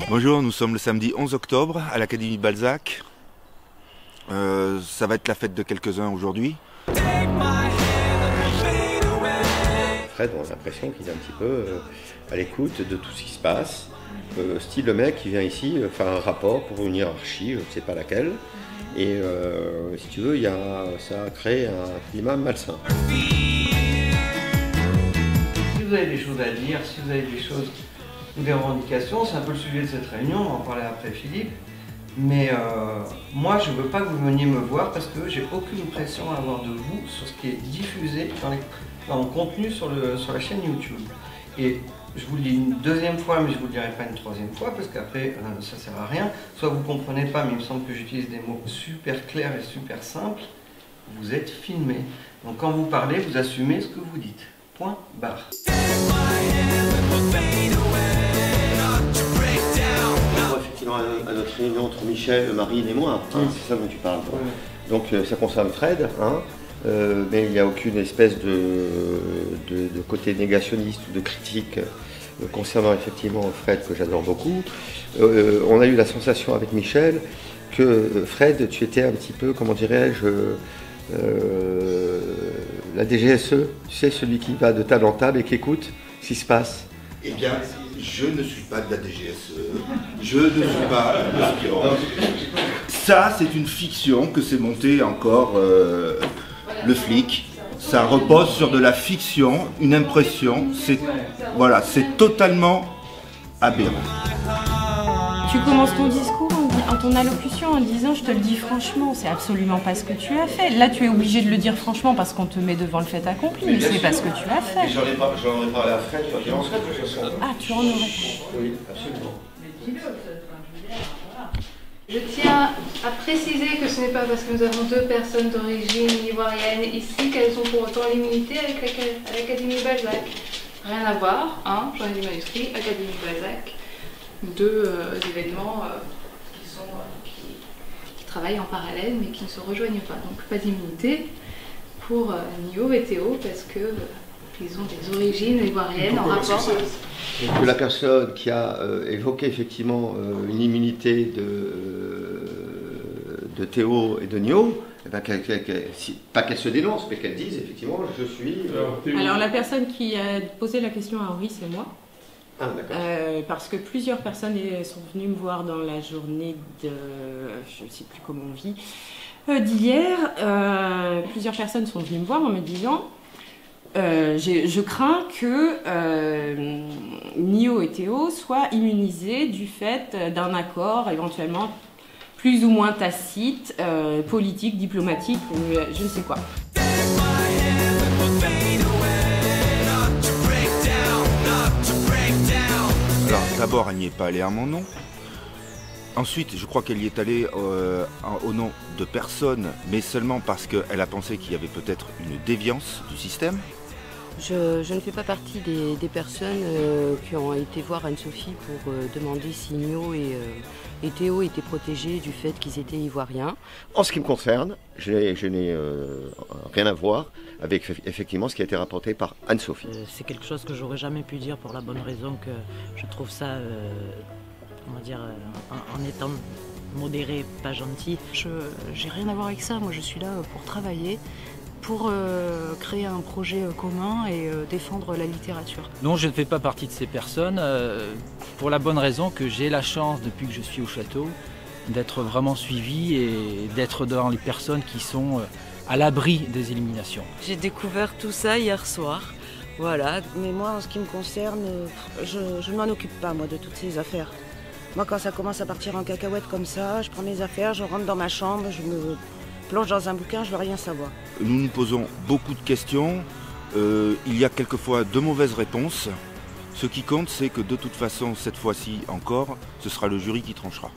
Bonjour, nous sommes le samedi 11 octobre à l'Académie Balzac. Ça va être la fête de quelques-uns aujourd'hui. Fred, on a l'impression qu'il est un petit peu à l'écoute de tout ce qui se passe. Style le mec qui vient ici faire un rapport pour une hiérarchie, je ne sais pas laquelle. Et si tu veux, ça a créé un climat malsain. Si vous avez des choses à dire, si vous avez des choses ou des revendications, c'est un peu le sujet de cette réunion, on va en parler après Philippe. Mais moi, je ne veux pas que vous veniez me voir parce que j'ai aucune pression à avoir de vous sur ce qui est diffusé dans le contenu sur la chaîne YouTube. Et je vous le dis une deuxième fois, mais je ne vous le dirai pas une troisième fois parce qu'après, ça ne sert à rien. Soit vous ne comprenez pas, mais il me semble que j'utilise des mots super clairs et super simples. Vous êtes filmé. Donc quand vous parlez, vous assumez ce que vous dites. Point barre. Effectivement, à notre réunion entre Michel, Marine et moi, hein, c'est ça dont tu parles. Oui. Donc ça concerne Fred, hein, mais il n'y a aucune espèce de côté négationniste ou de critique concernant effectivement Fred, que j'adore beaucoup. On a eu la sensation avec Michel que Fred, tu étais un petit peu, comment dirais-je, la DGSE, tu sais, celui qui va de table en table et qui écoute ce qui se passe. Eh bien, je ne suis pas de la DGSE, je ne suis pas l'aspirant. Ça, c'est une fiction que s'est montée encore le flic. Ça repose sur de la fiction, une impression. Voilà, c'est totalement aberrant. Tu commences ton discours, ton allocution en disant « je te le dis franchement », c'est absolument pas ce que tu as fait. Là, tu es obligé de le dire franchement parce qu'on te met devant le fait accompli, mais c'est pas ce que tu as fait. J'en ai parlé à Fred, il en serait de toute façon. Ah, tu en aurais. Oui, absolument. Je tiens à préciser que ce n'est pas parce que nous avons deux personnes d'origine ivoirienne ici qu'elles ont pour autant l'immunité avec l'Académie Balzac. Rien à voir, hein, j'en ai des manuscrits, Académie Balzac, deux événements qui travaillent en parallèle mais qui ne se rejoignent pas. Donc pas d'immunité pour Nio et Théo parce qu'ils ont des origines ivoiriennes en rapport. Que la personne qui a évoqué effectivement une immunité de Théo et de Nio, eh ben, pas qu'elle se dénonce, mais qu'elle dise effectivement je suis... Alors la personne qui a posé la question à Henri, c'est moi. Ah, d'accord. Parce que plusieurs personnes sont venues me voir dans la journée de, je ne sais plus comment on vit, d'hier. Plusieurs personnes sont venues me voir en me disant je crains que Nio et Théo soient immunisés du fait d'un accord éventuellement plus ou moins tacite, politique, diplomatique, je ne sais quoi. Alors d'abord, elle n'y est pas allée à mon nom. Ensuite, je crois qu'elle y est allée au nom de personne, mais seulement parce qu'elle a pensé qu'il y avait peut-être une déviance du système. Je ne fais pas partie des personnes qui ont été voir Anne-Sophie pour demander si Nio et Théo étaient protégés du fait qu'ils étaient ivoiriens. En ce qui me concerne, je n'ai rien à voir avec effectivement ce qui a été rapporté par Anne-Sophie. C'est quelque chose que j'aurais jamais pu dire pour la bonne raison que je trouve ça, on va dire, en étant modéré, pas gentil. J'ai rien à voir avec ça, moi je suis là pour travailler, pour créer un projet commun et défendre la littérature. Non, je ne fais pas partie de ces personnes, pour la bonne raison que j'ai la chance, depuis que je suis au château, d'être vraiment suivi et d'être dans les personnes qui sont à l'abri des éliminations. J'ai découvert tout ça hier soir, voilà. Mais moi, en ce qui me concerne, je ne m'en occupe pas, moi, de toutes ces affaires. Moi, quand ça commence à partir en cacahuète comme ça, je prends mes affaires, je rentre dans ma chambre, je me plonge dans un bouquin, je veux rien savoir. Nous nous posons beaucoup de questions, il y a quelquefois de mauvaises réponses. Ce qui compte, c'est que de toute façon, cette fois-ci encore, ce sera le jury qui tranchera.